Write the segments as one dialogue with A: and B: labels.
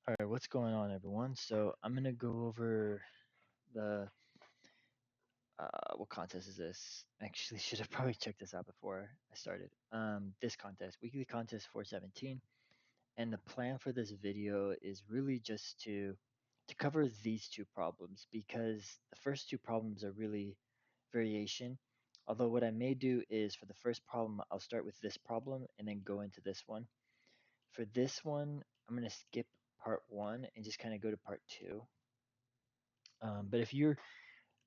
A: All right, what's going on, everyone? So I'm gonna go over the what contest is this? Actually, should have probably checked this out before I started. This contest, weekly contest 417, and the plan for this video is really just to cover these two problems because the first two problems are really variation. Although what I may do is for the first problem, I'll start with this problem and then go into this one. For this one, I'm gonna skip part one and just kind of go to part two. But if you're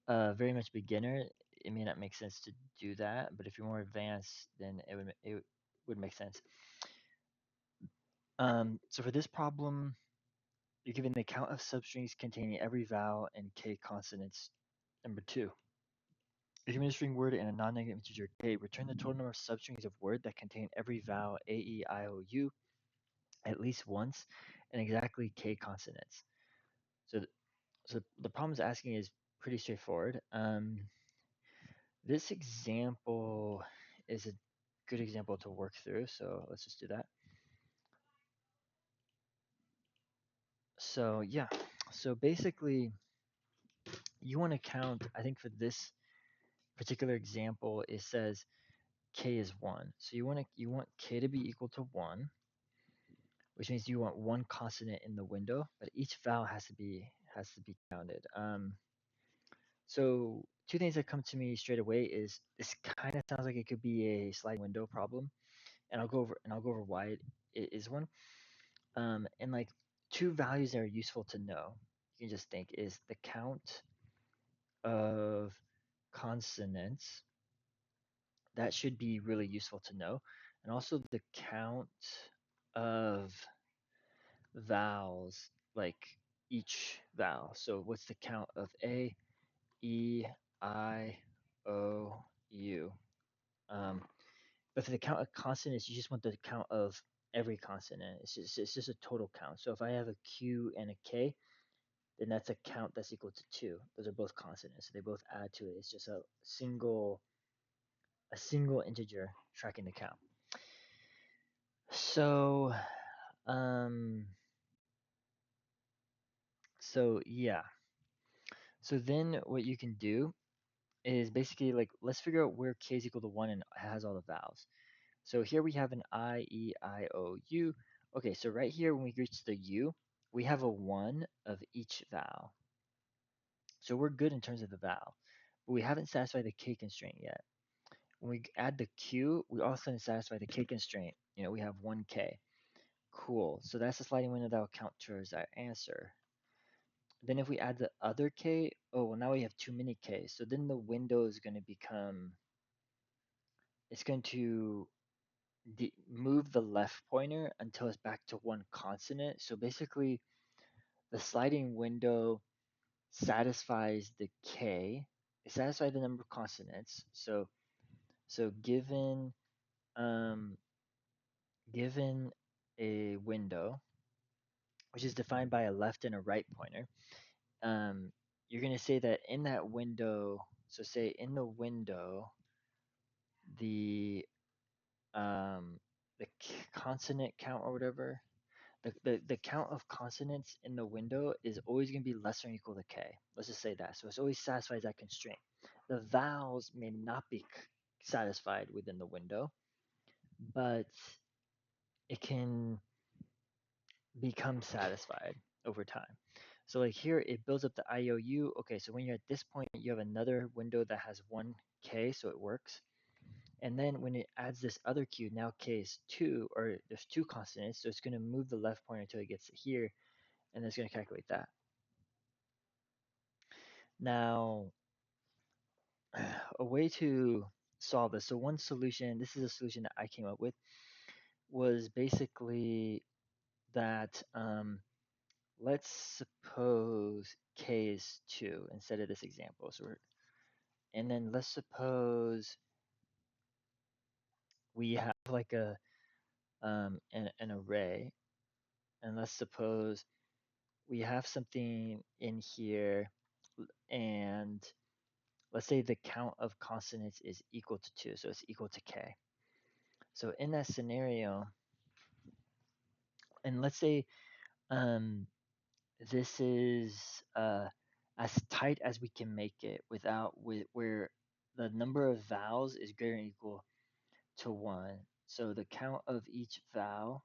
A: very much beginner, it may not make sense to do that. But if you're more advanced, then it would make sense. So for this problem, you're given the count of substrings containing every vowel and k consonants. Number two, if you're given a string word and a non-negative integer k, return the total number of substrings of word that contain every vowel a, e, I, o, u at least once and exactly k consonants. So, so the problem is asking is pretty straightforward. This example is a good example to work through, so let's just do that. So yeah, so basically you want to count, I think for this particular example, it says k is 1. So you want k to be equal to 1, which means you want one consonant in the window, but each vowel has to be counted. So two things that come to me straight away is this kind of sounds like it could be a sliding window problem, and I'll go over why it is one. And like two values that are useful to know, you can just think is the count of consonants. That should be really useful to know. And also the count of vowels, like each vowel. So what's the count of A, E, I, O, U? But for the count of consonants, you just want the count of every consonant. It's just a total count. So if I have a Q and a K, then that's a count that's equal to 2. Those are both consonants, so they both add to it. It's just a single integer tracking the count. So um so yeah. So then what you can do is basically like let's figure out where k is equal to 1 and has all the vowels. So here we have an I, E, I, O, U. Okay, so right here when we reach the U, we have a 1 of each vowel. So we're good in terms of the vowel, but we haven't satisfied the k constraint yet. When we add the Q, we also satisfy the K constraint. We have 1K. Cool. So that's the sliding window that will count towards our answer. Then if we add the other K, oh, well, now we have too many K. So then the window is going to become, it's going to move the left pointer until it's back to one consonant. So basically, the sliding window satisfies the K. It satisfies the number of consonants. So um, given a window, which is defined by a left and a right pointer, you're going to say that in that window, so say in the window, the consonant count or whatever, the count of consonants in the window is always going to be less than or equal to k. Let's just say that. So it always satisfies that constraint. The vowels may not be satisfied within the window, but it can become satisfied over time. So like here, it builds up the IOU. Okay, so when you're at this point, you have another window that has 1K, so it works. And then when it adds this other Q, now K is 2, or there's two consonants, so it's going to move the left pointer until it gets to here, and it's going to calculate that. Now, a way to solve this, so one solution, this is a solution that I came up with, was basically that let's suppose K is 2 instead of this example. And then let's suppose we have like an array, and let's suppose we have something in here, and let's say the count of consonants is equal to 2, so it's equal to k. So in that scenario, and let's say Um, this is as tight as we can make it without where the number of vowels is greater than or equal to 1. So the count of each vowel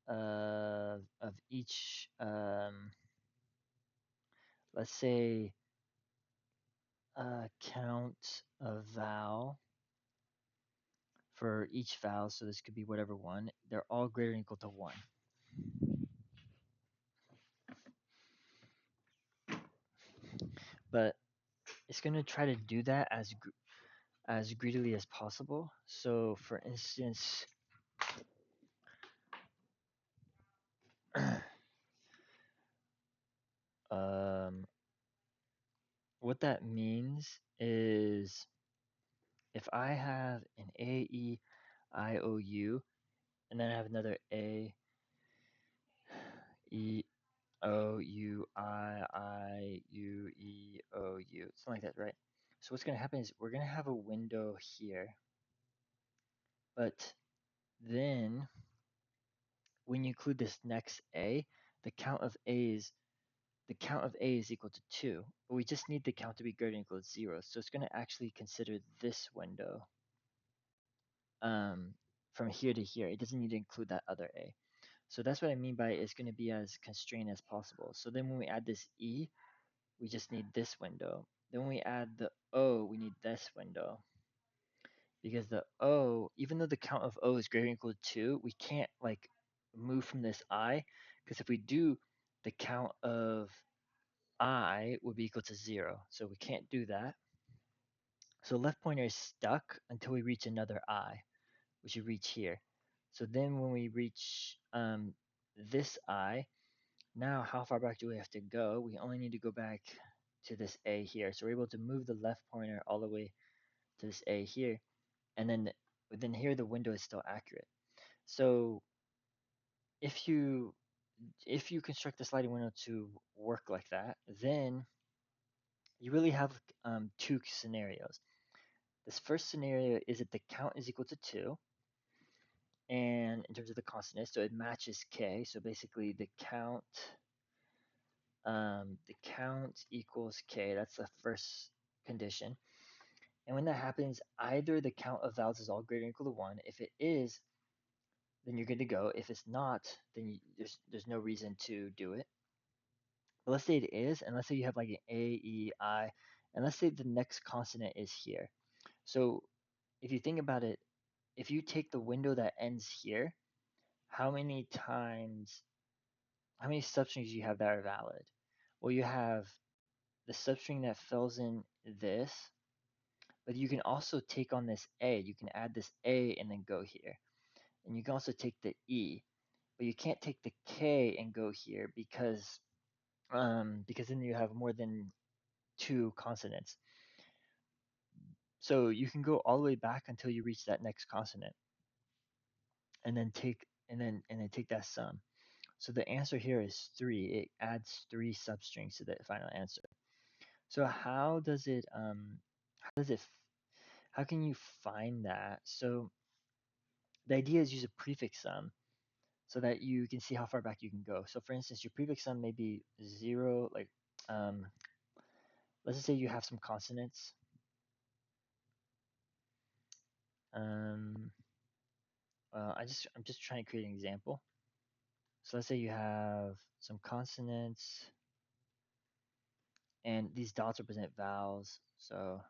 A: of each let's say count of vowel for each vowel, so this could be whatever one, they're all greater than or equal to 1. But it's going to try to do that as greedily as possible. So for instance, um, what that means is if I have an A, E, I, O, U, and then I have another A, E, O, U, I, U, E, O, U, something like that, right? So what's going to happen is we're going to have a window here, but then when you include this next A, the count of A's the count of A is equal to 2, but we just need the count to be greater than or equal to 0. So it's going to actually consider this window um, from here to here. It doesn't need to include that other A. So that's what I mean by it's going to be as constrained as possible. So then when we add this E, we just need this window. Then when we add the O, we need this window. Because the O, even though the count of O is greater than or equal to 2, we can't like move from this I, because if we do, the count of I would be equal to 0. So we can't do that. So left pointer is stuck until we reach another I, which we reach here. So then when we reach this I, now how far back do we have to go? We only need to go back to this A here. So we're able to move the left pointer all the way to this A here. And then here the window is still accurate. So if you construct the sliding window to work like that, then you really have two scenarios. This first scenario is that the count is equal to 2, and in terms of the consonant, so it matches k. So basically, the count equals k. That's the first condition. And when that happens, either the count of vowels is all greater than or equal to 1. If it is, then you're good to go. If it's not, then there's no reason to do it. But let's say it is, and let's say you have like an A, E, I, and let's say the next consonant is here. So if you think about it, if you take the window that ends here, how many substrings do you have that are valid? Well, you have the substring that fills in this, but you can also take on this A. You can add this A and then go here. And you can also take the E, but you can't take the K and go here because then you have more than 2 consonants. So you can go all the way back until you reach that next consonant, and then take that sum. So the answer here is 3. It adds 3 substrings to the final answer. So how can you find that? So the idea is use a prefix sum so that you can see how far back you can go. So for instance, your prefix sum may be 0, like um, let's just say you have some consonants. Um, I'm just trying to create an example. So let's say you have some consonants, and these dots represent vowels. So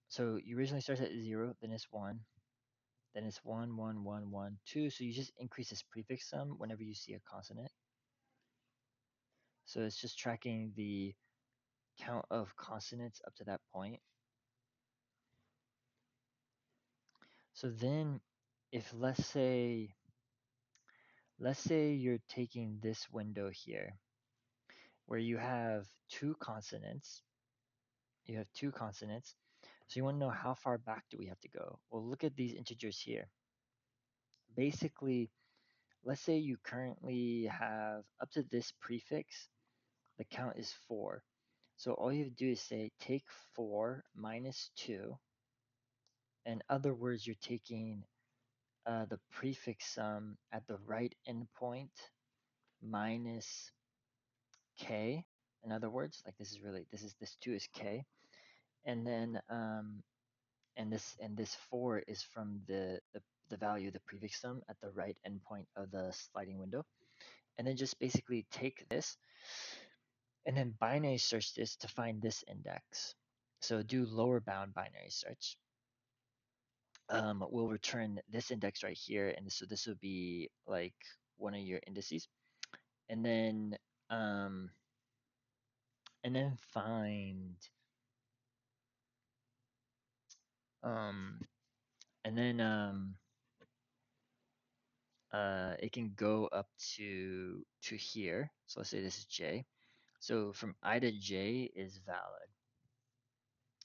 A: so you originally start at 0, then it's 1, then it's 1, 1, 1, 1, 2. So you just increase this prefix sum whenever you see a consonant. So it's just tracking the count of consonants up to that point. So then if let's say you're taking this window here where you have two consonants. So you want to know how far back do we have to go? Well, look at these integers here. Basically, let's say you currently have up to this prefix, the count is 4. So all you have to do is say take 4 minus 2. In other words, you're taking the prefix sum at the right endpoint minus k. In other words, like this 2 is k, and then and this 4 is from the value of the prefix sum at the right endpoint of the sliding window. And then just basically take this and then binary search this to find this index. So do lower bound binary search. Will return this index right here, and so this will be like one of your indices, and um, then find um, and then it can go up to here. So let's say this is J. So from I to J is valid.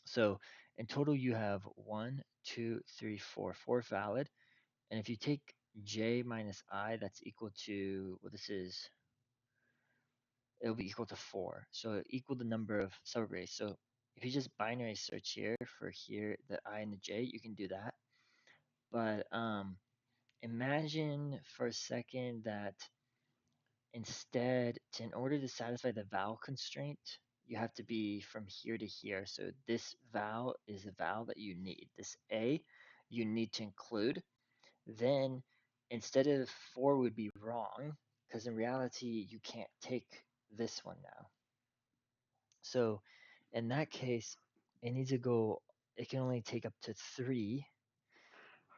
A: So in total you have 1, 2, 3, 4 valid. And if you take J minus I, that's equal to, well, this is, it'll be equal to 4. So equal the number of subarrays. So if you just binary search here for here, the I and the J, you can do that. But imagine for a second that instead, in order to satisfy the vowel constraint, you have to be from here to here. So this vowel is a vowel that you need. This A you need to include. Then instead of 4 would be wrong, because in reality you can't take this one now. So in that case, it needs to go, it can only take up to 3.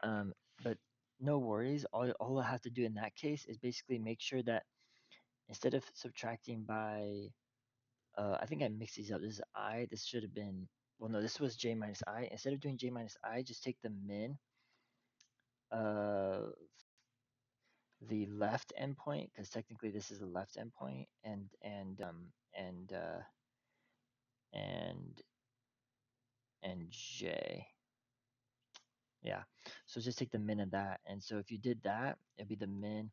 A: But no worries. All I have to do in that case is basically make sure that instead of subtracting by, I think I mixed these up. This is I. This should have been, well, no, this was J minus I. Instead of doing J minus I, just take the min of the left endpoint, because technically this is the left endpoint, and and and J. Yeah. So just take the min of that. And so if you did that, it'd be the min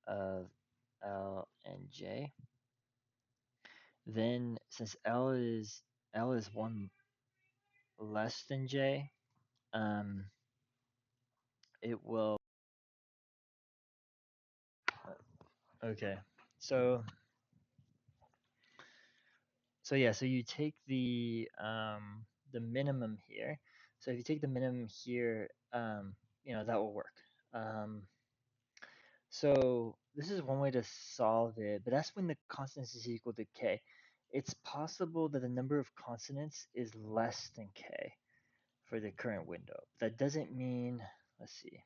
A: of L and J. Then since L is 1 less than J, um, it will. Okay. So yeah, so you take the minimum here. So if you take the minimum here, that will work. Um, so this is one way to solve it, but that's when the consonants is equal to k. It's possible that the number of consonants is less than k for the current window. That doesn't mean, let's see.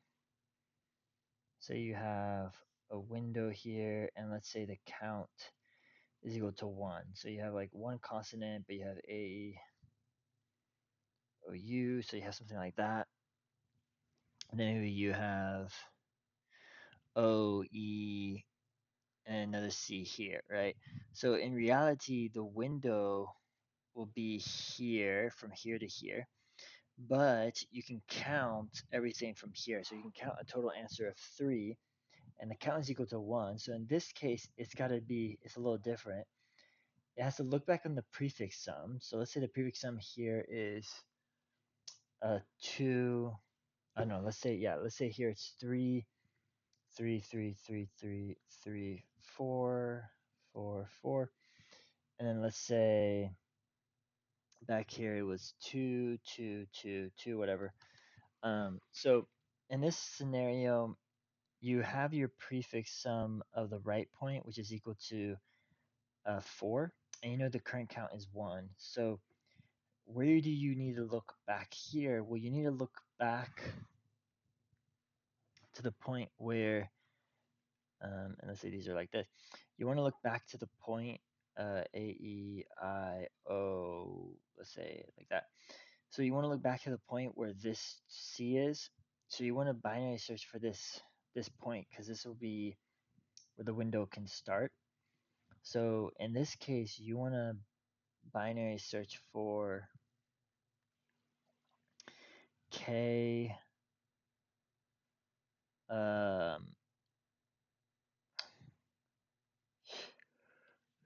A: So you have a window here, and let's say the count is equal to 1. So you have like one consonant, but you have A, O, U, so you have something like that. And then maybe you have O, E, and another C here, right? So in reality, the window will be here, from here to here, but you can count everything from here. So you can count a total answer of 3, and the count is equal to 1. So in this case, it's a little different. It has to look back on the prefix sum. So let's say the prefix sum here is 2. I don't know. Let's say here it's 3, 3, 3, 3, 3, 3, 4, 4, 4. And then let's say back here it was 2, 2, 2, 2, whatever. So in this scenario, you have your prefix sum of the right point, which is equal to 4, and you know the current count is 1. So where do you need to look back here? Well, you need to look back to the point where, and let's say these are like this. You want to look back to the point A, E, I, O, let's say like that. So you want to look back to the point where this C is. So you want to binary search for this point, because this will be where the window can start. So in this case, you want to binary search for K,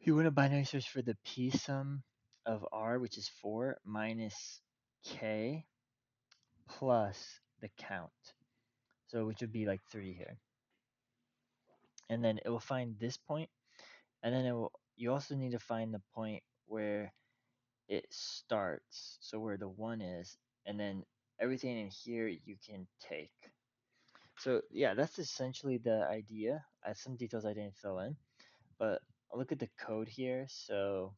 A: you want to binary search for the P sum of R, which is 4, minus K plus the count. So which would be like 3 here. And then it will find this point, and then you also need to find the point where it starts, so where the 1 is, and then everything in here you can take. So yeah, that's essentially the idea. Some details I didn't fill in, but look at the code here. So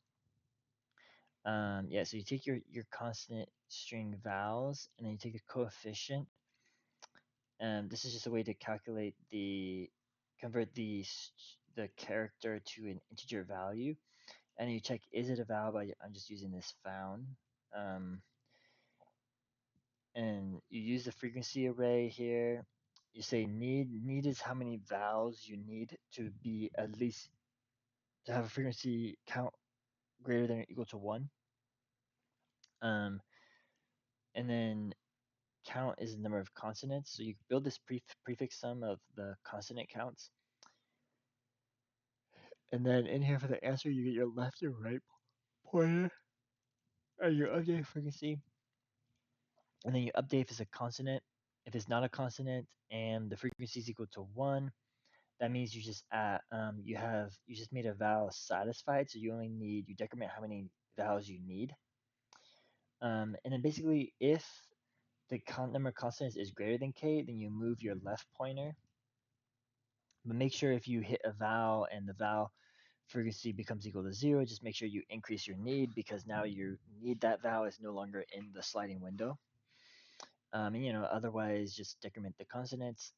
A: yeah, so you take your constant string vowels, and then you take the coefficient. And this is just a way to calculate convert the character to an integer value, and you check, is it a vowel? By I'm just using this found. Um, and you use the frequency array here. You say need is how many vowels you need to be at least to have a frequency count greater than or equal to 1. Um, and then count is the number of consonants. So you build this prefix sum of the consonant counts. And then in here for the answer, you get your left and right pointer and your update frequency. And then you update if it's a consonant. If it's not a consonant and the frequency is equal to 1, that means you just you just made a vowel satisfied, so you decrement how many vowels you need. And then basically, if the number of consonants is greater than k, then you move your left pointer. But make sure if you hit a vowel and the vowel frequency becomes equal to 0, just make sure you increase your need, because now your need that vowel is no longer in the sliding window. And otherwise just decrement the consonants.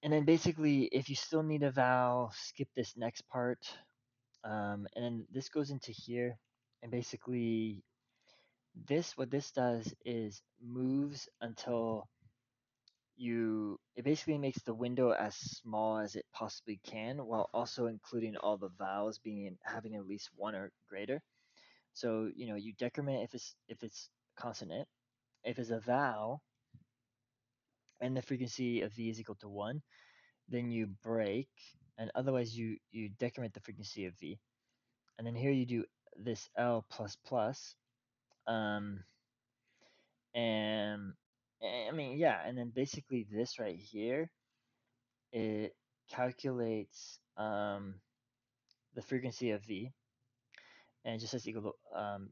A: And then basically, if you still need a vowel, skip this next part. And then this goes into here, and basically what this does is moves until it basically makes the window as small as it possibly can, while also including all the vowels having at least 1 or greater. So you decrement if it's consonant. If it's a vowel and the frequency of v is equal to 1, then you break, and otherwise you decrement the frequency of v. And then here you do this L plus plus. Um, and I mean, yeah, and then basically this right here, it calculates the frequency of v, and it just says equal to,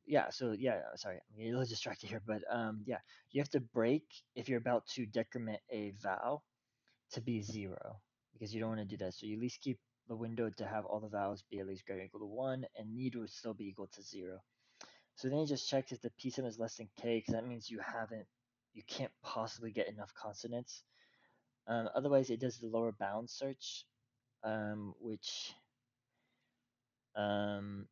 A: yeah, so yeah, sorry, I'm getting a little distracted here, but yeah, you have to break if you're about to decrement a vowel to be 0, because you don't want to do that. So you at least keep the window to have all the vowels be at least greater than or equal to 1, and need would still be equal to 0. So then it just checks if the p sum is less than k, because that means you can't possibly get enough consonants. Otherwise, it does the lower bound search, which um,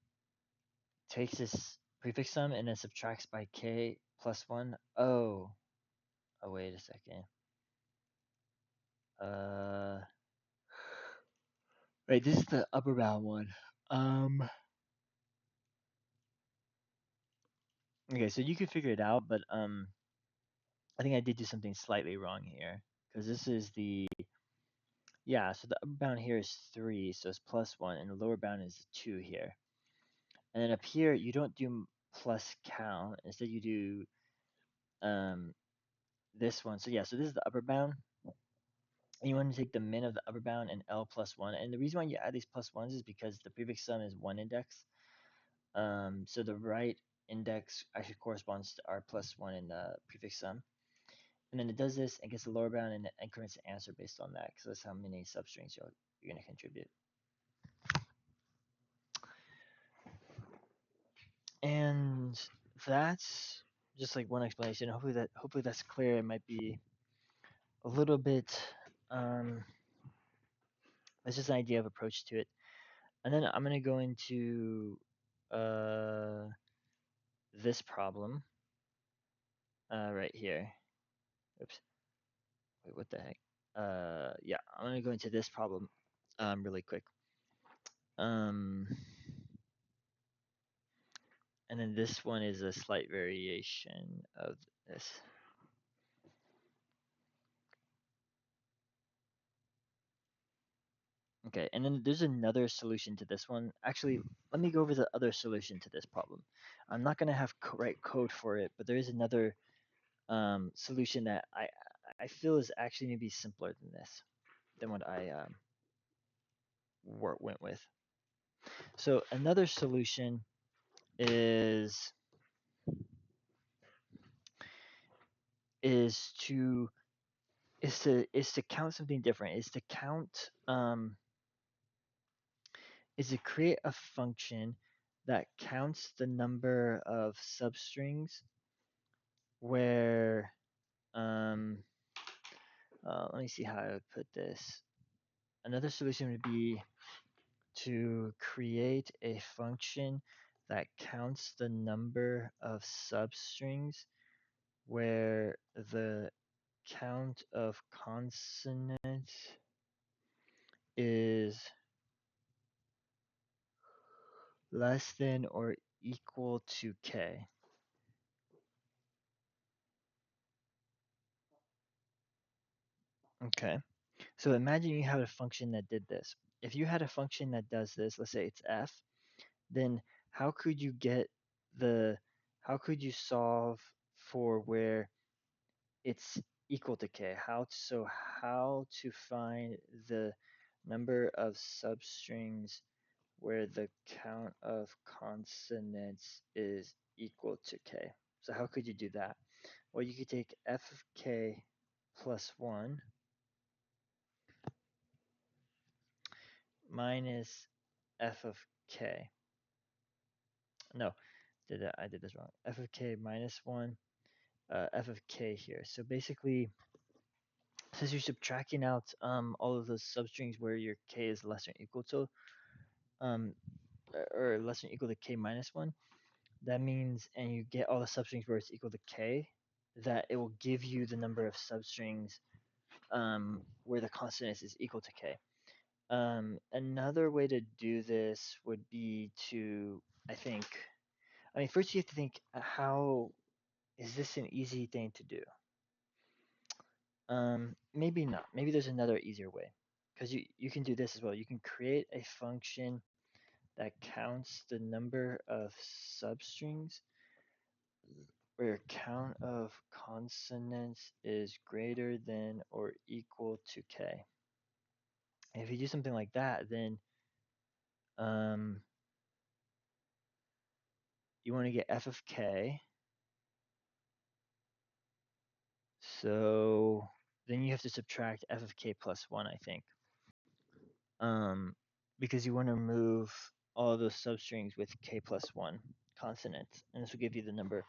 A: takes this prefix sum and then subtracts by k plus 1. Oh, wait a second. Right, this is the upper bound one. Okay, so you can figure it out, but I think I did do something slightly wrong here, because this is yeah, so the upper bound here is 3, so it's plus 1, and the lower bound is 2 here. And then up here, you don't do plus count. Instead, you do this one. So yeah, so this is the upper bound. And you want to take the min of the upper bound and L plus 1. And the reason why you add these plus 1s is because the prefix sum is 1 index. So the right index actually corresponds to R plus 1 in the prefix sum. And then it does this and gets the lower bound, and it increments the answer based on that, because that's how many substrings you're going to contribute. And that's just like one explanation. Hopefully that's clear. It might be a little bit that's just an idea of approach to it. And then I'm going to go into this problem right here. Oops. Wait, what the heck? Yeah, I'm going to go into this problem really quick. And then this one is a slight variation of this. Okay, and then there's another solution to this one. Actually, let me go over the other solution to this problem. I'm not going to have write code for it, but there is another solution that I feel is actually maybe simpler than this, than what I went with. So another solution is is to is to count something different. Is to count is to create a function that counts the number of substrings where um let me see how I would put this. Another solution would be to create a function that counts the number of substrings where the count of consonants is less than or equal to k. Okay. So imagine you have a function that did this. If you had a function that does this, let's say it's f, then how could you get the how could you solve for where it's equal to k? How to find the number of substrings where the count of consonants is equal to k? So how could you do that? Well, you could take f of k plus 1 minus f of k. No, I did this wrong. F of k minus 1, f of k here. So basically, since you're subtracting out all of those substrings where your k is less than or equal to, um, or less than or equal to k minus 1, that means, and you get all the substrings where it's equal to k, that it will give you the number of substrings where the consonant is equal to k. Another way to do this would be to, I mean, first you have to think, how is this an easy thing to do? Maybe not. Maybe there's another easier way, because you can do this as well. You can create a function that counts the number of substrings where count of consonants is greater than or equal to k. And if you do something like that, then um, you want to get f of k. So then you have to subtract f of k plus 1, I think, because you want to remove all those substrings with k plus 1 consonants, and this will give you the number.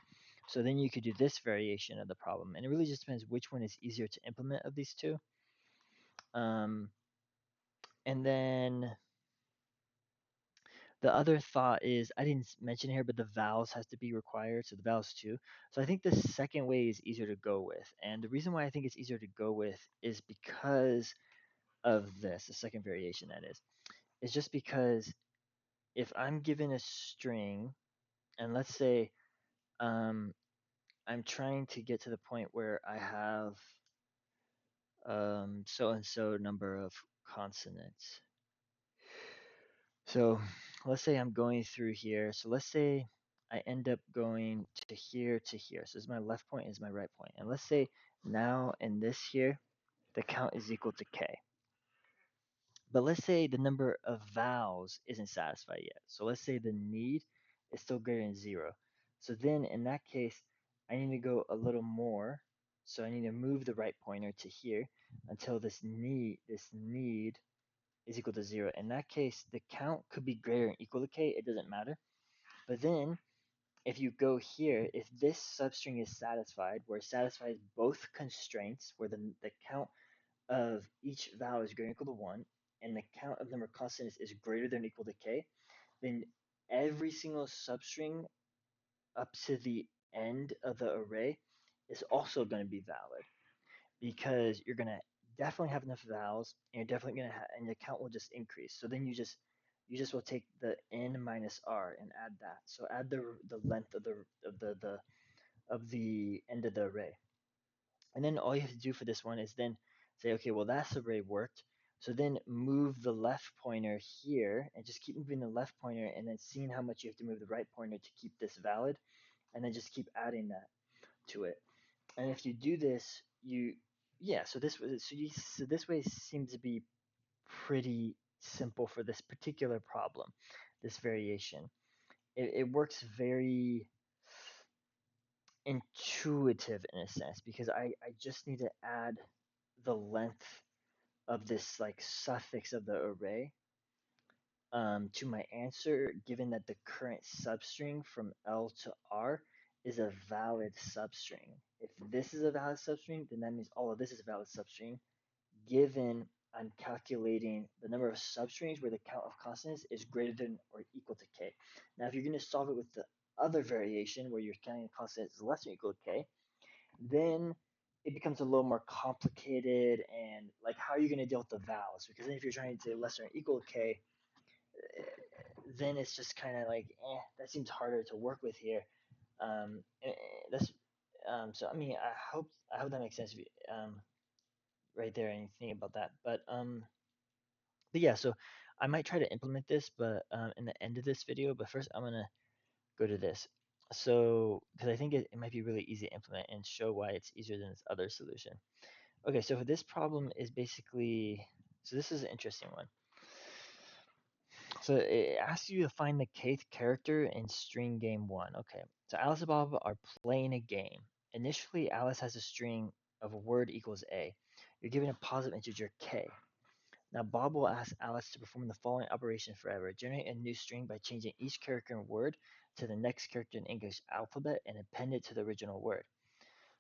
A: So then you could do this variation of the problem, and it really just depends which one is easier to implement of these two. And then the other thought is, I didn't mention here, but the vowels has to be required, so the vowels too. So I think the second way is easier to go with, and the reason why I think it's easier to go with is because of this, the second variation that is. It's just because if I'm given a string, and let's say um, I'm trying to get to the point where I have so and so number of consonants. So let's say I'm going through here. So let's say I end up going to here to here. So this is my left point, is my right point. And let's say now in this here, the count is equal to k. But let's say the number of vowels isn't satisfied yet. So let's say the need is still greater than 0. So then in that case, I need to go a little more. So I need to move the right pointer to here until this need is equal to 0. In that case, the count could be greater than equal to k. It doesn't matter. But then if you go here, if this substring is satisfied, where it satisfies both constraints, where the count of each vowel is greater than equal to 1, and the count of number of consonants is greater than or equal to k, then every single substring up to the end of the array is also going to be valid, because you're going to definitely have enough vowels, and you're definitely going to have, and the count will just increase. So then you just will take the n minus r and add that. So add the length of the end of the array. And then all you have to do for this one is then say, okay, well, that array worked. So then move the left pointer here and just keep moving the left pointer, and then seeing how much you have to move the right pointer to keep this valid, and then just keep adding that to it. And if you do this, yeah, so this way seems to be pretty simple for this particular problem, this variation. It works very intuitive in a sense because I just need to add the length of this like suffix of the array to my answer, given that the current substring from L to R is a valid substring. If this is a valid substring, then that means all of this is a valid substring, given I'm calculating the number of substrings where the count of constants is greater than or equal to k. Now, if you're going to solve it with the other variation where you're counting constants less than or equal to k, then it becomes a little more complicated and like how are you going to deal with the vowels? Because then if you're trying to less than or equal to k, then it's just kind of like, that seems harder to work with here. That's so. I mean, I hope that makes sense. Right there, and think about that. But yeah. So I might try to implement this, but in the end of this video. But first, I'm gonna go to this. So because I think it might be really easy to implement and show why it's easier than this other solution. Okay, so this problem is basically, so this is an interesting one. So it asks you to find the kth character in string game one. Okay, so Alice and Bob are playing a game. Initially, Alice has a string of a word equals A. You're given a positive integer k. Now Bob will ask Alice to perform the following operation forever. Generate a new string by changing each character in word to the next character in English alphabet and append it to the original word.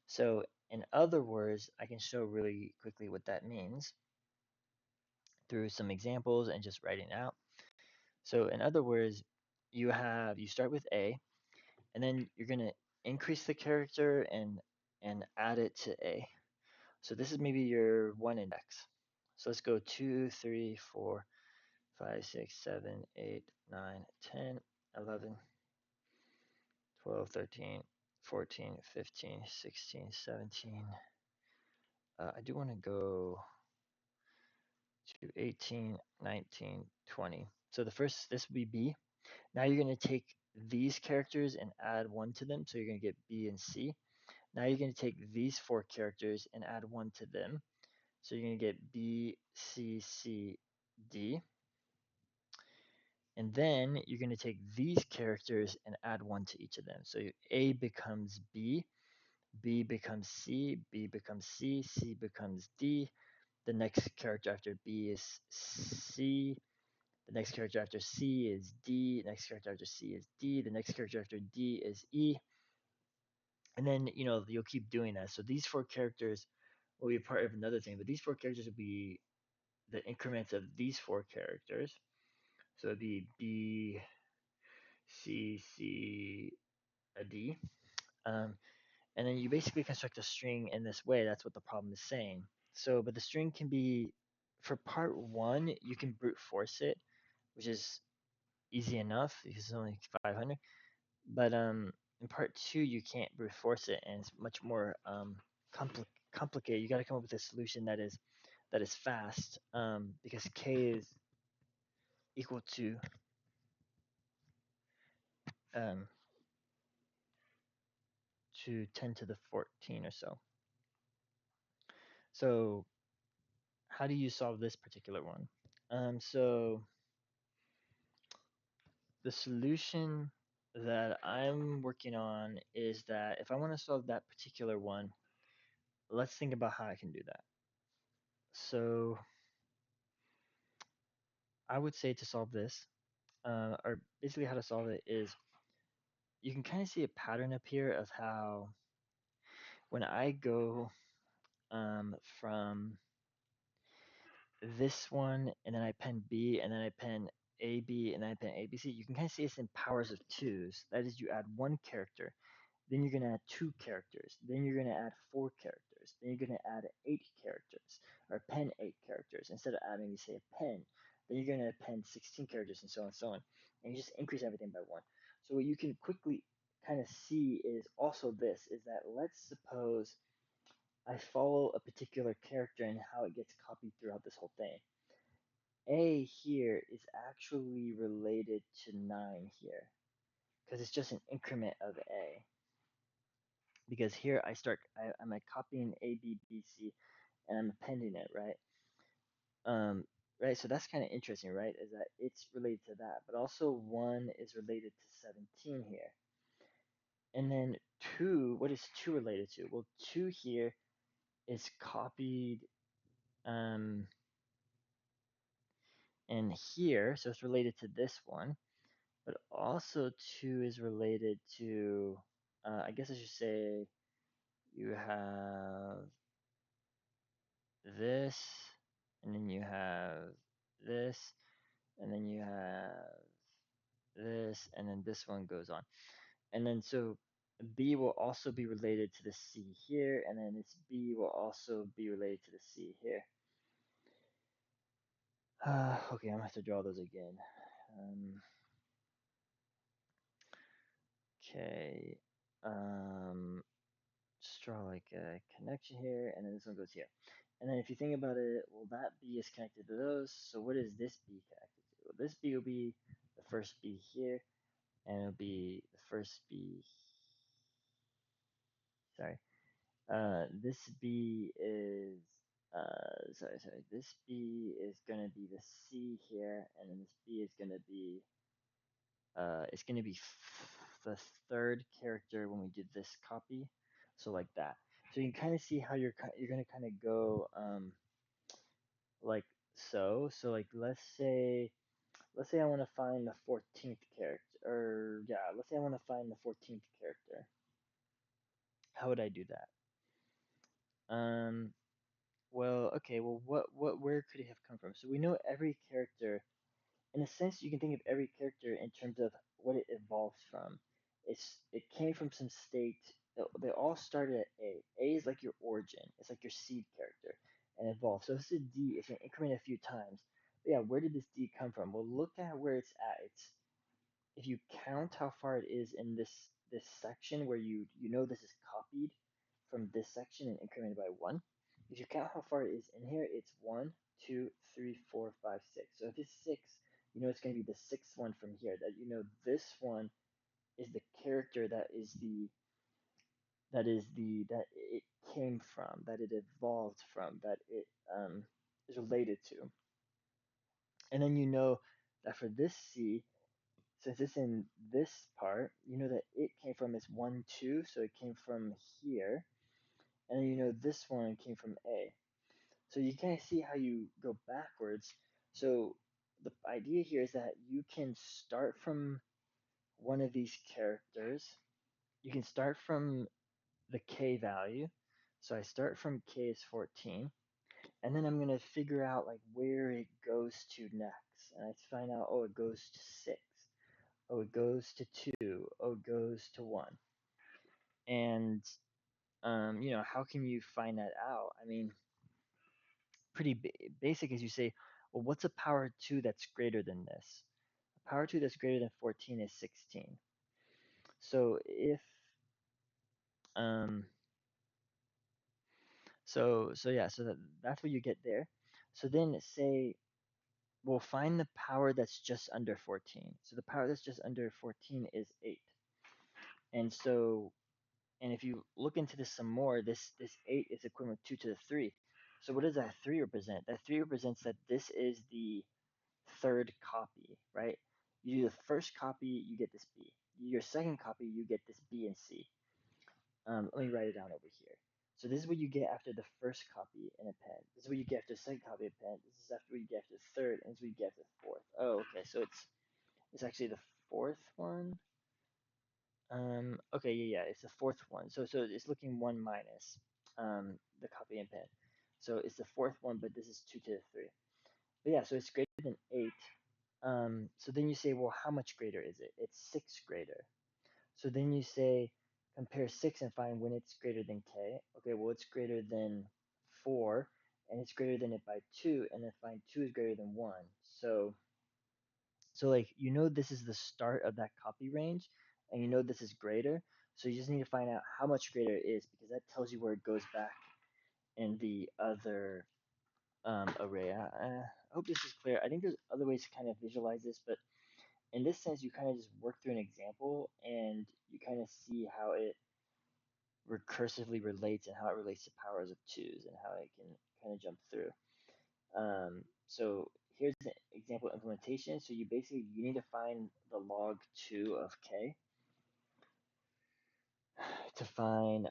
A: So in other words, I can show really quickly what that means through some examples and just writing out. So in other words, you start with A, and then you're gonna increase the character and add it to A. So this is maybe your one index. So let's go 2, 3, 4, 5, 6, 7, 8, 9, 10, 11, 12, 13, 14, 15, 16, 17. I do want to go to 18, 19, 20. So this would be B. Now you're going to take these characters and add one to them. So you're going to get B and C. Now you're going to take these four characters and add one to them. So you're going to get B, C, C, D. And then you're going to take these characters and add one to each of them. So A becomes B, B becomes C, B becomes C, C becomes D. The next character after B is C. The next character after C is D. The next character after C is D. The next character after D is E. And then, you'll keep doing that. So these four characters will be part of another thing, but these four characters will be the increments of these four characters. So it'd be B, C, C, a D. And then you basically construct a string in this way. That's what the problem is saying. So, but the string can be, for part one, you can brute force it, which is easy enough because it's only 500. But in part two, you can't brute force it, and it's much more complicated. You got to come up with a solution that is fast, because k is equal um, to 10 to the 14 or so. So how do you solve this particular one? So the solution that I'm working on is that if I want to solve that particular one, let's think about how I can do that. So I would say to solve this, or basically how to solve it is you can kind of see a pattern up here of how when I go from this one and then I pen B and then I pen AB and then I pen ABC, you can kind of see it's in powers of twos. That is, you add one character, then you're going to add two characters, then you're going to add four characters, then you're going to add 8 characters, or pen 8 characters. Instead of adding, you say a pen, then you're going to pen 16 characters and so on and so on. And you just increase everything by one. So what you can quickly kind of see is also this, is that let's suppose I follow a particular character and how it gets copied throughout this whole thing. A here is actually related to 9 here because it's just an increment of A. Because here I'm like copying A, B, B, C, and I'm appending it, right? Um, right, so that's kind of interesting, right? Is that it's related to that, but also 1 is related to 17 here. And then 2, what is 2 related to? Well, 2 here is copied um, in here, so it's related to this one, but also 2 is related to, I guess I should say, you have this, and then you have this, and then you have this, and then this one goes on. And then so B will also be related to the C here, and then this B will also be related to the C here. Okay, I'm gonna have to draw those again. Okay, just draw like a connection here, and then this one goes here. And then if you think about it, well, that B is connected to those, so what is this B connected to? Well, this B will be the first B here, and it'll be the first B, sorry, this B is, sorry, this B is gonna be the C here, and then this B is gonna be, it's gonna be the third character when we did this copy, so like that. So you can kind of see how you're gonna kind of go, like so. So like let's say I want to find the 14th character, or yeah, let's say I want to find the 14th character. How would I do that? Well, okay, well, where could it have come from? So we know every character, in a sense, you can think of every character in terms of what it evolves from. It came from some state. They all started at A. A is like your origin. It's like your seed character, and evolved. So if it's a D, it's gonna increment a few times. But yeah, where did this D come from? Well, look at where it's at. It's if you count how far it is in this section where you know this is copied from this section and incremented by 1. If you count how far it is in here, it's 1, 2, 3, 4, 5, 6. So if it's 6, you know it's going to be the sixth one from here. That you know this one is the character that it came from, that it evolved from, that it is related to. And then you know that for this C, since it's in this part, you know that it came from this 1, 2, so it came from here. And then you know this one came from A. So you kind of see how you go backwards. So the idea here is that you can start from one of these characters. You can start from the K value. So I start from K is 14. And then I'm going to figure out like where it goes to next. And I find out, oh, it goes to 6. Oh, it goes to 2. Oh, it goes to 1. And, how can you find that out? I mean, pretty basic as you say, well, what's a power 2 that's greater than this? A power 2 that's greater than 14 is 16. So if, um, so yeah, so that's what you get there. So then say, we'll find the power that's just under 14. So the power that's just under 14 is 8. And so and if you look into this some more, this 8 is equivalent to 2 to the 3. So what does that 3 represent? That 3 represents that this is the third copy, right? You do the first copy, you get this B. You do your second copy, you get this B and C. Let me write it down over here. So this is what you get after the first copy in a pen. This is what you get after the second copy of pen. This is after what you get after the third, and this is what you get after the fourth. Oh, okay. So it's actually the fourth one. Okay, yeah, it's the fourth one. So it's looking 1 minus the copy and pen. So it's the fourth one, but this is 2 to the 3. But yeah, so it's greater than 8. So then you say, well, how much greater is it? It's 6 greater. So then you say, compare 6 and find when it's greater than k. Okay, well, it's greater than 4, and it's greater than it by 2, and then find 2 is greater than 1. So like this is the start of that copy range, and this is greater. So you just need to find out how much greater it is because that tells you where it goes back in the other array. I hope this is clear. I think there's other ways to kind of visualize this, but in this sense, you kind of just work through an example and you kind of see how it recursively relates and how it relates to powers of twos and how it can kind of jump through. So here's an example implementation. So you basically you need to find the log 2 of k to find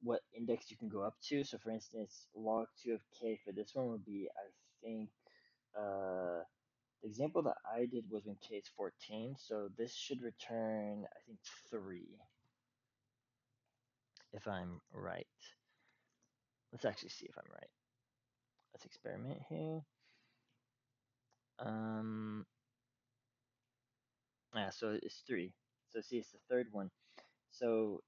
A: what index you can go up to. So for instance, log 2 of k for this one would be, I think, the example that I did was when k is 14. So this should return, I think, 3, if I'm right. Let's actually see if I'm right. Let's experiment here. So it's 3. So see, it's the third one. So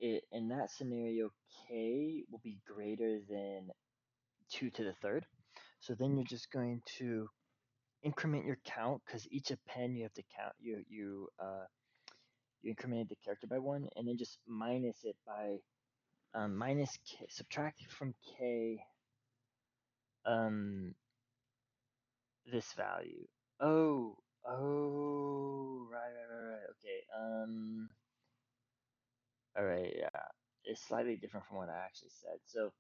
A: in that scenario, k will be greater than 2 to the third. So then you're just going to increment your count, because each append you have to count. You incremented the character by 1, and then just minus it by minus k, subtract from k this value. Right. Okay. All right. Yeah, it's slightly different from what I actually said. So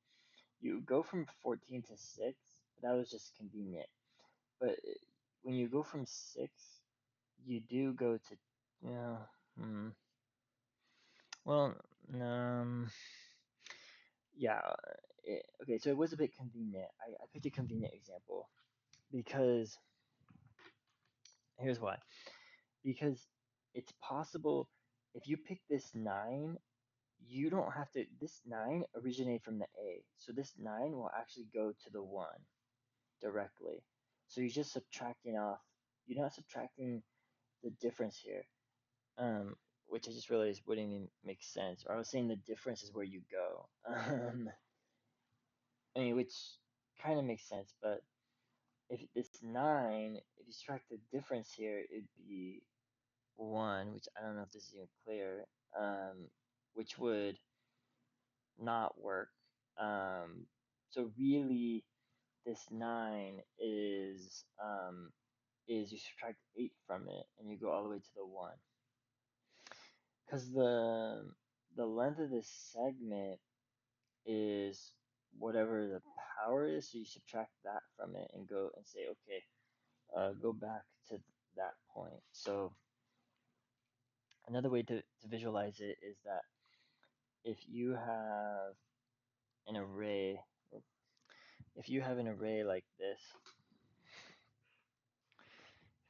A: you go from 14 to 6. That was just convenient. But when you go from 6, you do go to, yeah. Well, um, yeah. Okay, so it was a bit convenient. I picked a convenient example because here's why. Because it's possible if you pick this 9, you don't have to. This 9 originated from the A, so this 9 will actually go to the 1 directly. So you're just subtracting off. You're not subtracting the difference here, which I just realized wouldn't even make sense. Or I was saying the difference is where you go. I mean, which kind of makes sense, but if this 9, if you subtract the difference here, it'd be 1, which I don't know if this is even clear, which would not work. So really, this 9 is you subtract 8 from it, and you go all the way to the 1. Because the length of this segment is whatever the power is, so you subtract that from it and go and say, okay, go back to that point. So another way to visualize it is that if you have an array, if you have an array like this,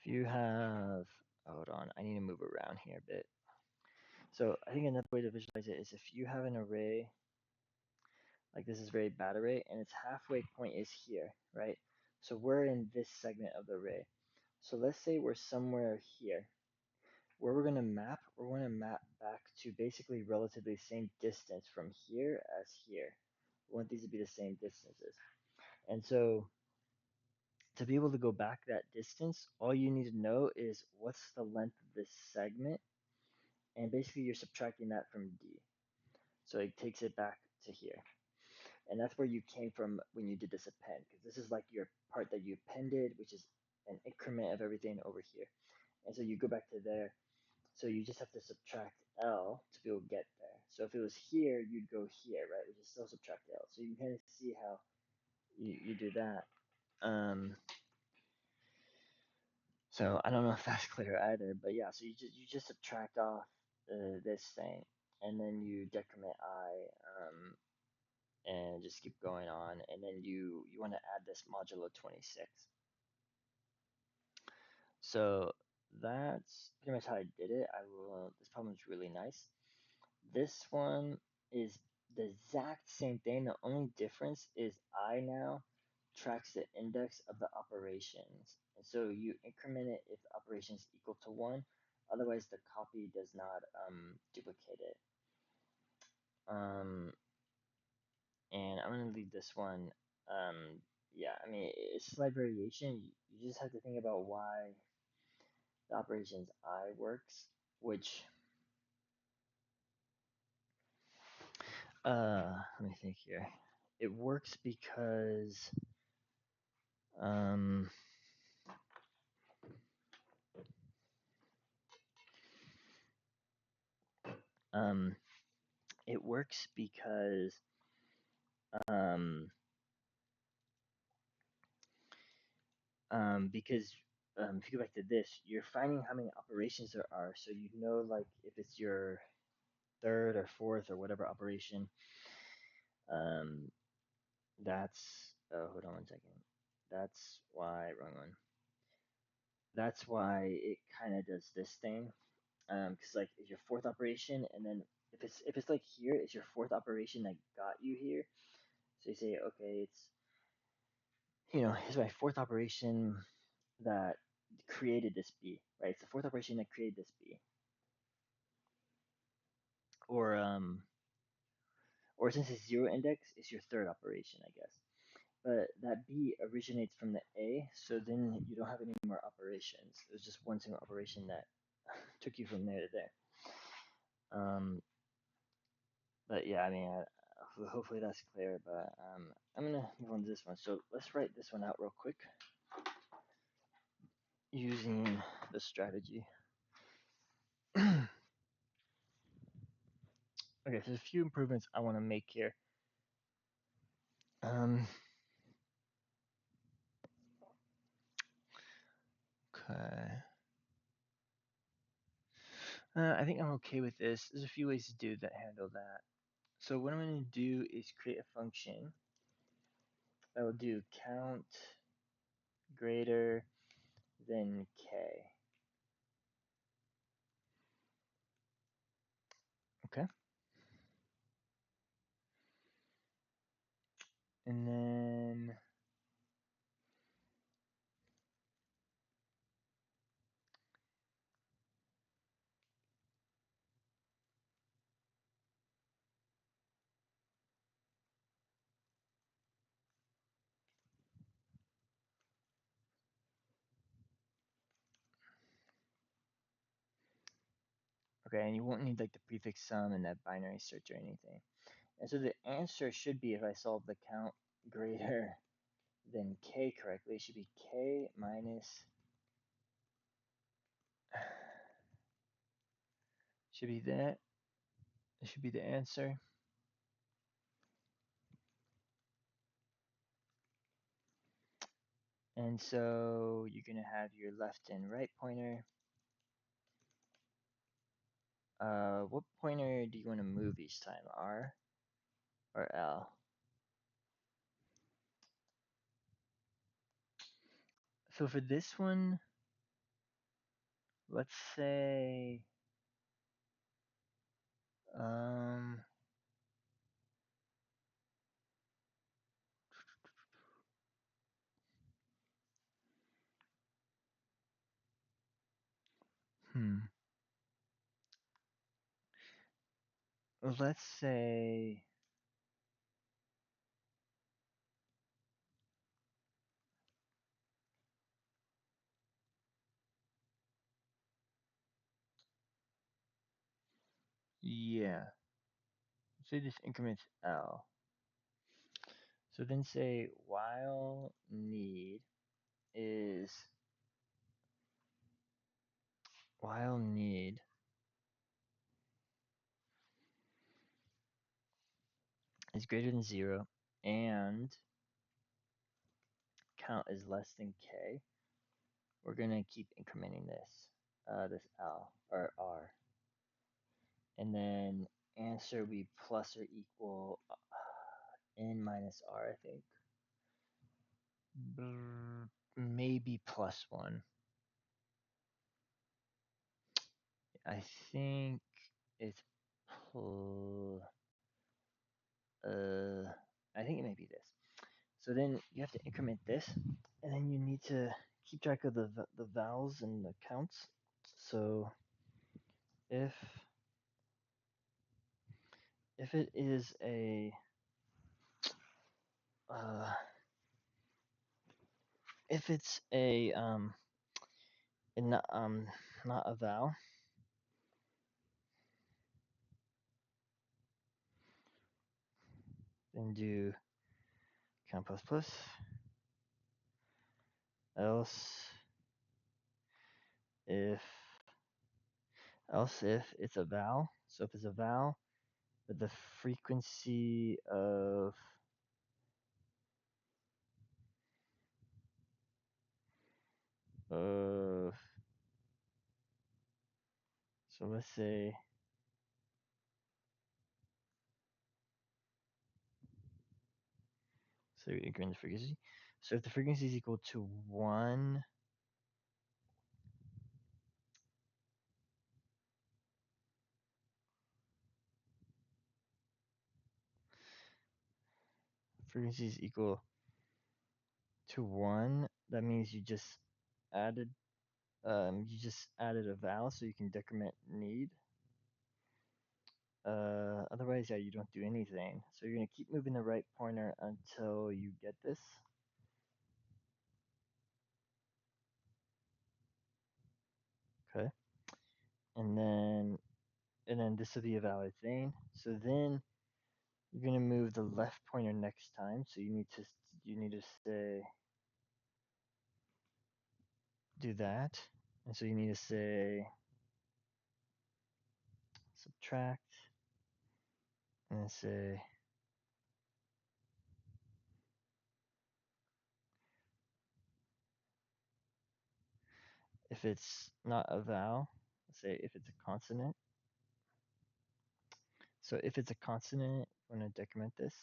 A: if you have, hold on, I need to move around here a bit. So I think another way to visualize it is if you have an array, like this is very bad array, and its halfway point is here, right? So we're in this segment of the array. So let's say we're somewhere here. Where we're going to map, we're going to map back to basically relatively same distance from here as here. We want these to be the same distances. And so to be able to go back that distance, all you need to know is what's the length of this segment, and basically you're subtracting that from D. So it takes it back to here. And that's where you came from when you did this append, because this is like your part that you appended, which is an increment of everything over here. And so you go back to there. So you just have to subtract L to be able to get there. So if it was here, you'd go here, right? Which is still subtract L. So you can kind of see how you do that. So I don't know if that's clear either, but yeah. So you just subtract off this thing, and then you decrement I, and just keep going on, and then you want to add this modulo 26. So that's pretty much how I did it. This problem is really nice. This one is the exact same thing. The only difference is I now tracks the index of the operations. And so you increment it if the operation is equal to 1. Otherwise, the copy does not duplicate it. And I'm going to leave this one. Yeah, I mean, it's slight variation. You just have to think about why the operations I works, which, let me think here. It works because, um, it works because um, if you go back to this, you're finding how many operations there are, so you know like if it's your third or fourth or whatever operation. Um, that's hold on one second. That's why wrong one. That's why it kind of does this thing. Because like it's your fourth operation, and then if it's like here, it's your fourth operation that got you here. So you say, okay, it's here's my fourth operation that created this B, right? It's the fourth operation that created this B, or since it's zero index, it's your third operation, I guess. But that B originates from the A, so then you don't have any more operations. It was just one single operation that took you from there to there. But yeah, I mean, hopefully that's clear. But I'm gonna move on to this one. So let's write this one out real quick using the strategy. Okay, so there's a few improvements I want to make here. Okay. I think I'm okay with this. There's a few ways to do that, handle that. So what I'm going to do is create a function that will do count greater than k. Okay. And then okay, and you won't need like the prefix sum and that binary search or anything. And so the answer should be, if I solve the count greater than k correctly, it should be k minus should be that. It should be the answer. And so you're gonna have your left and right pointer. What pointer do you want to move each time? R or L? So for this one, let's say um hmm. Let's say yeah. Say this increments L. So then say while is while need is greater than 0 and count is less than k, we're gonna keep incrementing this L or R, and then answer be plus or equal n minus R, I think. Maybe plus 1. I think it's I think it may be this. So then you have to increment this, and then you need to keep track of the vowels and the counts. So if it is a uh, if it's a not not a vowel, then do count plus plus. If else if it's a vowel. So if it's a vowel, but the frequency of of so let's say so again the frequency. So if the frequency is equal to 1, frequency is equal to 1, that means added you just added a vowel so you can decrement need. Otherwise, yeah, you don't do anything. So you're gonna keep moving the right pointer until you get this. Okay. And then this will be a valid thing. So then you're gonna move the left pointer next time. So you need to say do that. And so you need to say subtract and then say if it's not a vowel, say if it's a consonant. So if it's a consonant, I'm gonna decrement this.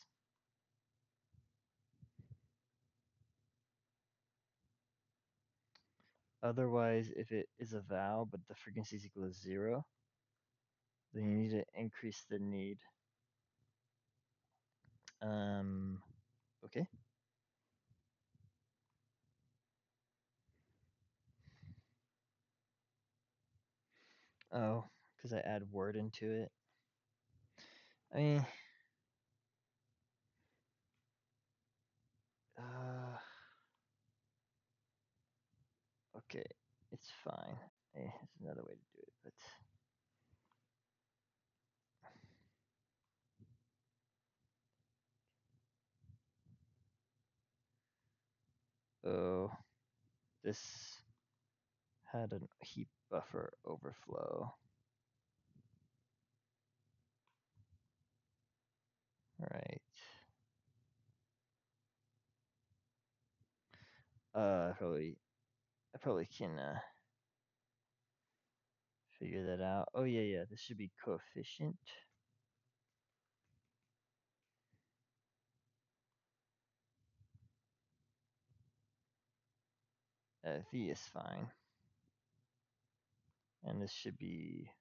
A: Otherwise, if it is a vowel but the frequency is equal to 0, then you need to increase the need. Okay. Oh, because I add word into it. I mean, okay, it's fine. There's another way to do it, but oh, this had a heap buffer overflow. Right. I probably can figure that out. Oh yeah, yeah. This should be coefficient. V is fine, and this should be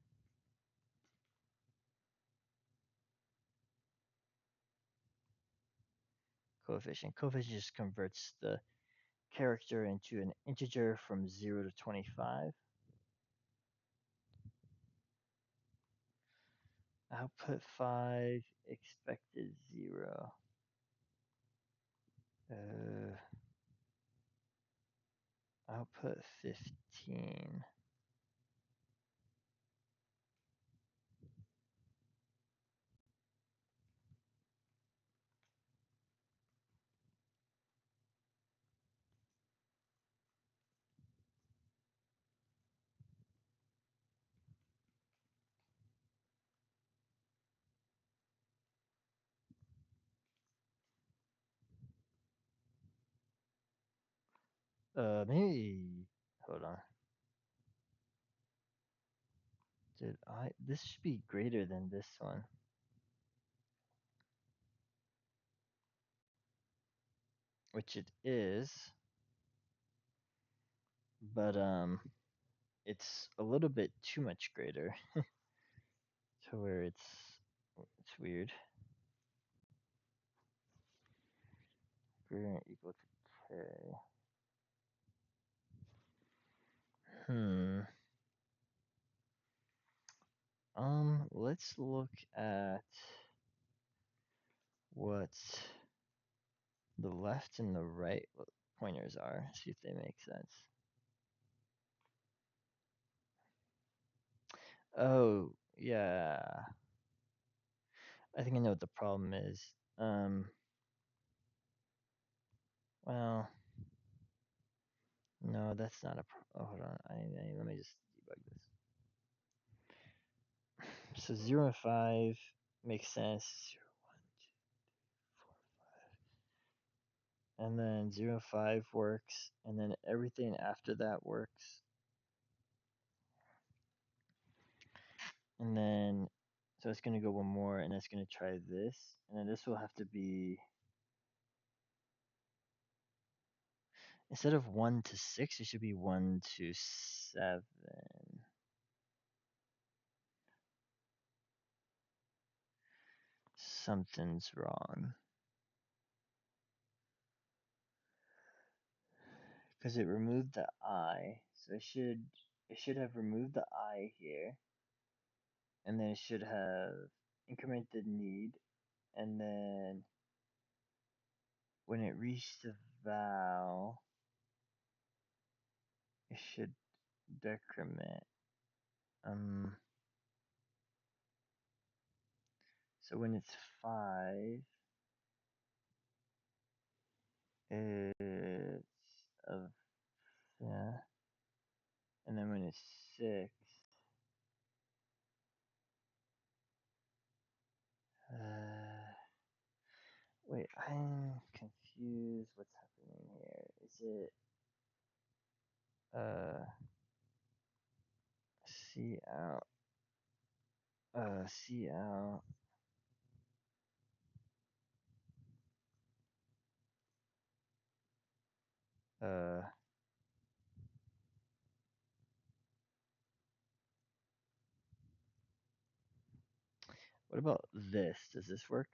A: coefficient. Coefficient just converts the character into an integer from 0 to 25. Output 5, expected 0. Output 15. Maybe, hold on. This should be greater than this one. Which it is, but it's a little bit too much greater to where it's weird. Greater than or equal to k. Let's look at what the left and the right pointers are, see if they make sense. Oh, yeah. I think I know what the problem is. Well, no, that's not a oh, hold on. Let me just debug this. So 0 and 5 Makes sense. 0, 1, 2, 4, 5. And then 0, 5 works. And then everything after that works. And then, so it's going to go one more, and it's going to try this. And then this will have to be, instead of 1 to 6, it should be 1 to 7. Something's wrong. Because it removed the I. So it should have removed the I here. And then it should have incremented need. And then when it reached the vowel, it should decrement. So when it's 5, it's of, yeah. And then when it's 6, wait, I'm confused. What's happening here? Is it C out? C out. Uh, what about this? Does this work?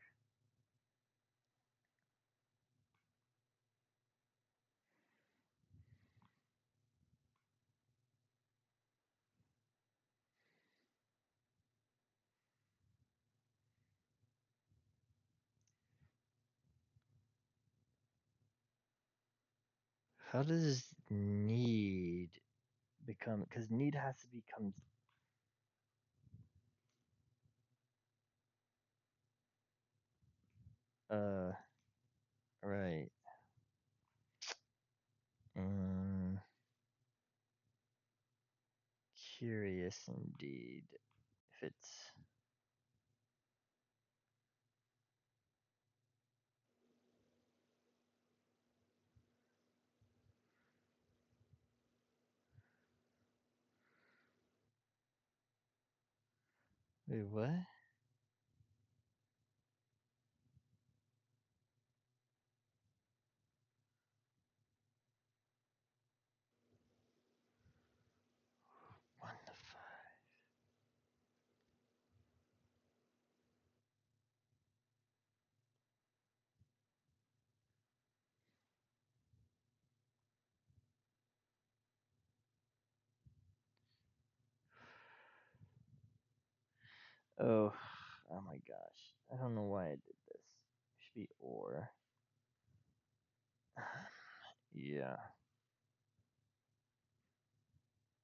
A: How does need become? Because need has to become. Uh, right. Mm, curious indeed. If it's. Wait, what? One to 5. Oh, oh my gosh. I don't know why I did this. It should be or. Yeah.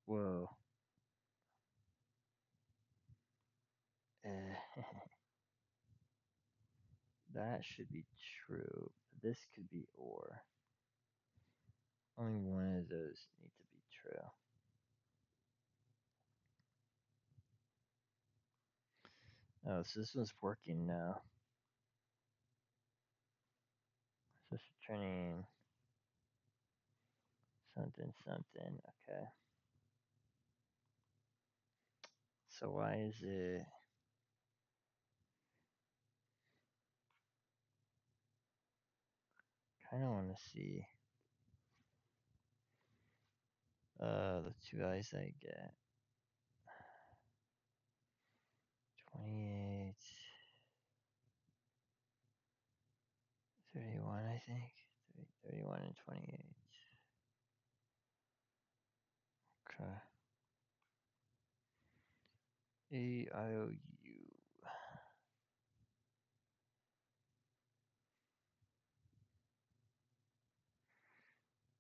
A: Whoa. Eh, that should be true. This could be or. Only one of those need to be true. Oh, so this one's working now. So it's turning something something. Okay. So why is it? Kind of want to see the two eyes I get. 28, 31, I think. 31 and 28. Okay. A I O U.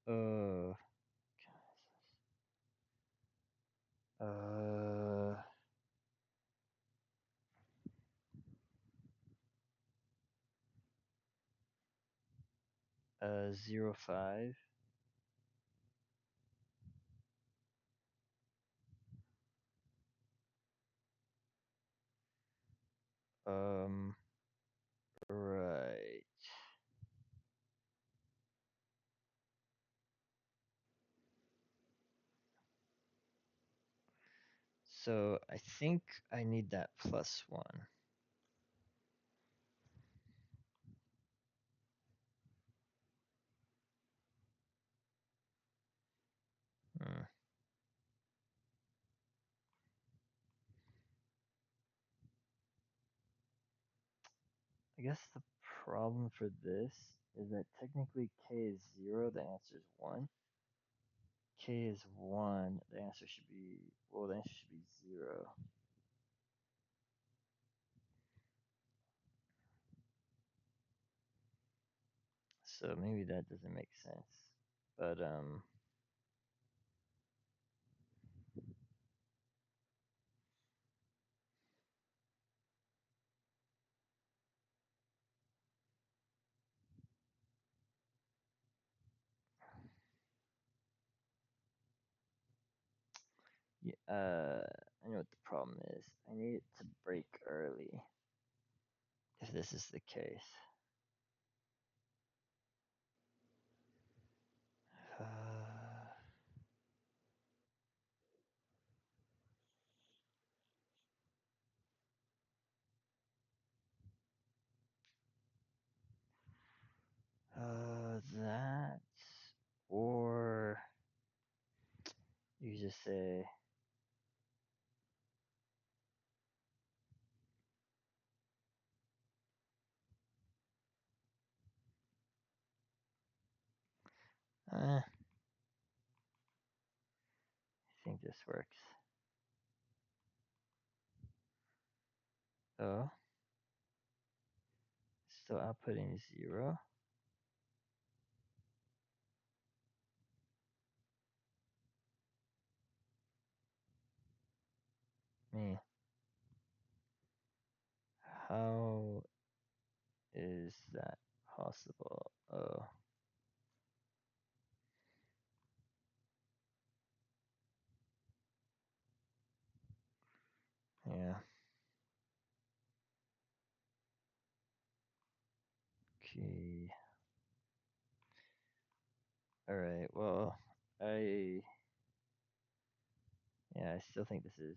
A: Uh. Uh. 0, 5. Right. So I think I need that +1. Hmm. I guess the problem for this is that technically k is 0, the answer is 1. K is 1, the answer should be, well, the answer should be 0. So maybe that doesn't make sense. But yeah, I know what the problem is. I need it to break early if this is the case. Uh, that, or you just say, I think this works. Oh, still outputting 0. Me, how is that possible? Oh, yeah. Okay. All right. Well, I yeah, I still think this is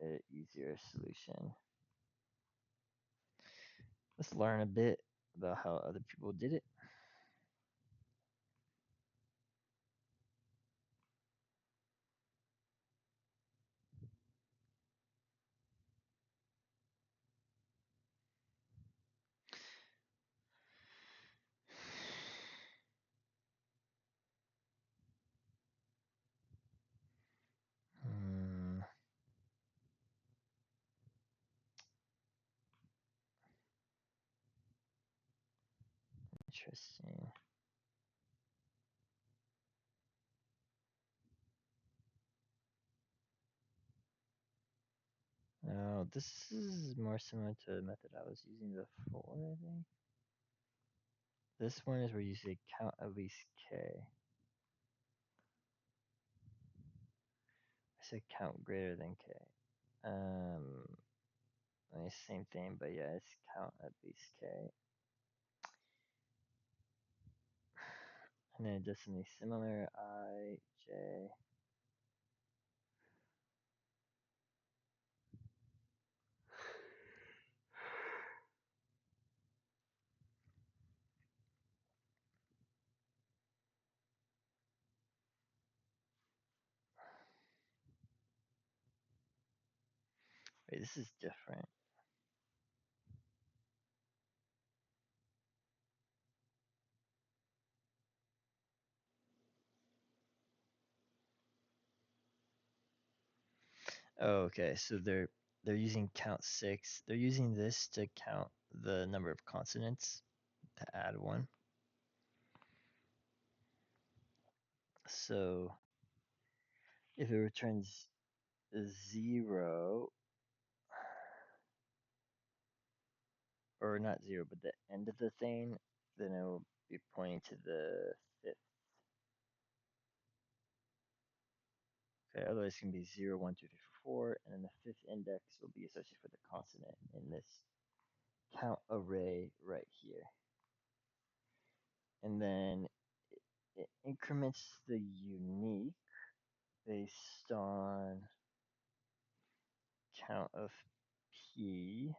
A: an easier solution. Let's learn a bit about how other people did it. Hmm, interesting. No, this is more similar to the method I was using before, I think. This one is where you say count at least k. I said count greater than k. Um, same thing, but yeah, it's count at least k. And then it does something similar, I, j. Wait, this is different. Oh, okay, so they're using count 6. They're using this to count the number of consonants to add one. So if it returns 0, or not 0, but the end of the thing, then it will be pointing to the 5th. Okay, otherwise it's going to be 0, 1, 2, 3, 4, and then the 5th index will be associated with the consonant in this count array right here. And then it increments the unique based on count of p.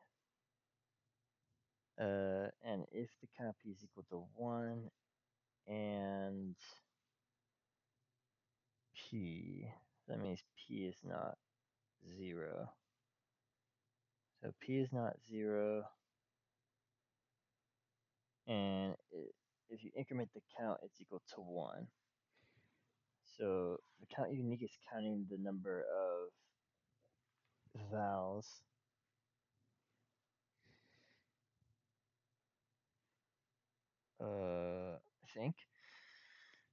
A: And if the count of p is equal to 1 and p, that means p is not 0. So p is not 0, and if you increment the count, it's equal to 1. So the count unique is counting the number of vowels. I think.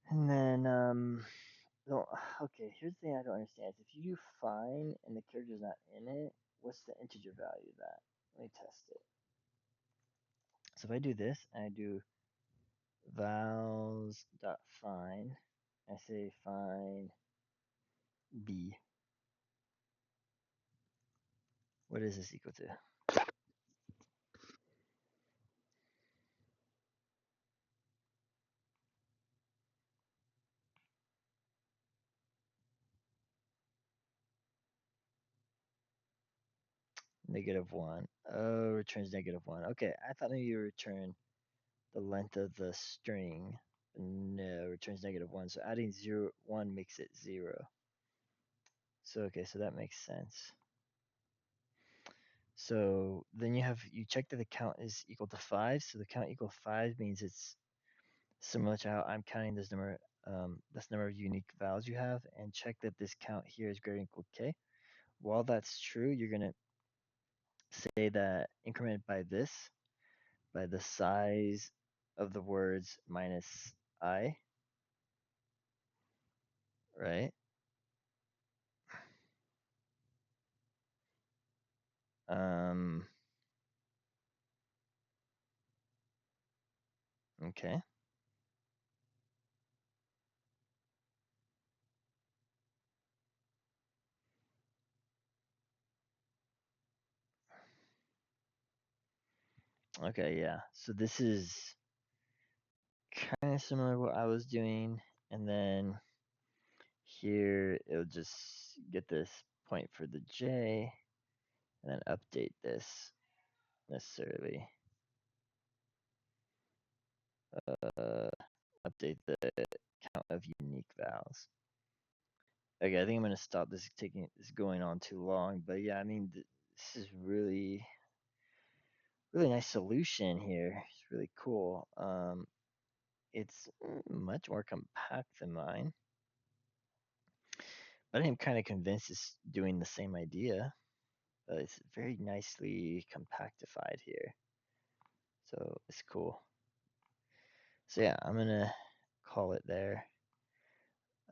A: And then, no, okay, here's the thing I don't understand. If you do fine and the character's not in it, what's the integer value of that? Let me test it. So if I do this, and I do vowels dot find, I say find b. What is this equal to? -1. Oh, returns -1. Okay, I thought maybe you return the length of the string. No, returns -1. So adding 0, 1 makes it 0. So okay, so that makes sense. So then you check that the count is equal to 5. So the count equal 5 means it's similar to how I'm counting this number of unique vowels you have, and check that this count here is greater than equal to k. While that's true, you're gonna say that incremented by this, by the size of the words minus I, right? Um, okay. Okay, yeah. So this is kind of similar to what I was doing, and then here it'll just get this point for the J, and then update this necessarily. Update the count of unique vowels. Okay, I think I'm gonna stop this going on too long, but yeah, I mean this is really nice solution here. It's really cool. It's much more compact than mine, but I'm kind of convinced it's doing the same idea. But it's very nicely compactified here, so it's cool. So yeah, I'm gonna call it there.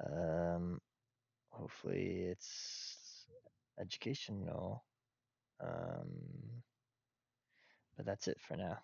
A: Um, hopefully it's educational. But that's it for now.